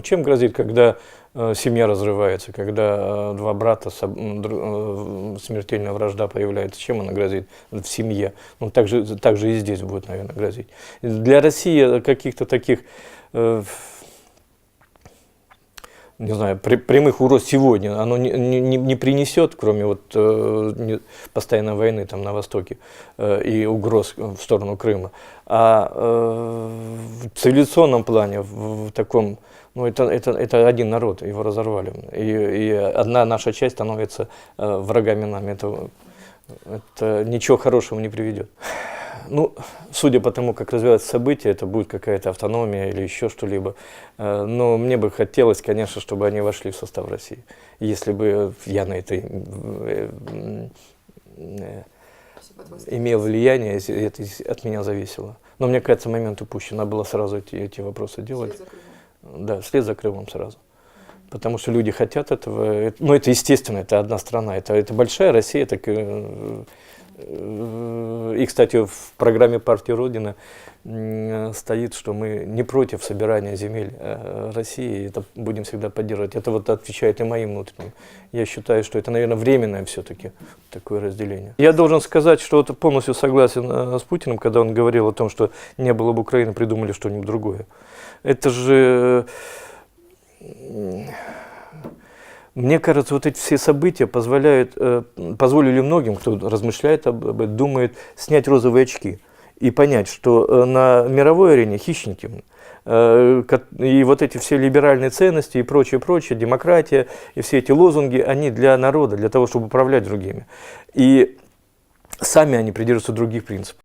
чем грозит, когда семья разрывается, когда два брата, смертельная вражда появляется? Чем она грозит в семье? Ну, так же и здесь будет, наверное, грозить. Для России каких-то таких, не знаю, прямых угроз сегодня оно не принесет, кроме вот постоянной войны там на Востоке и угроз в сторону Крыма. А в цивилизационном плане, в таком, ну, это один народ, его разорвали. И одна наша часть становится врагами нами. Это ничего хорошего не приведет. Ну, судя по тому, как развиваются события, это будет какая-то автономия или еще что-либо. Но мне бы хотелось, конечно, чтобы они вошли в состав России. Если бы я на это имел влияние, если это от меня зависело. Но мне кажется, момент упущен. Надо было сразу эти вопросы делать. Вслед за Крымом. Да, вслед за Крымом сразу. Потому что люди хотят этого. Ну, это естественно, это одна страна. Это большая Россия. И, кстати, в программе партии Родина стоит, что мы не против собирания земель России, это будем всегда поддерживать. Это вот отвечает и моим внутренним. Я считаю, что это, наверное, временное все-таки такое разделение. Я должен сказать, что вот полностью согласен с Путиным, когда он говорил о том, что не было бы Украины, придумали что-нибудь другое. Это же... Мне кажется, вот эти все события позволили многим, кто размышляет об этом, думает, снять розовые очки и понять, что на мировой арене хищники, и вот эти все либеральные ценности и прочее, демократия, и все эти лозунги, они для народа, для того, чтобы управлять другими. И сами они придерживаются других принципов.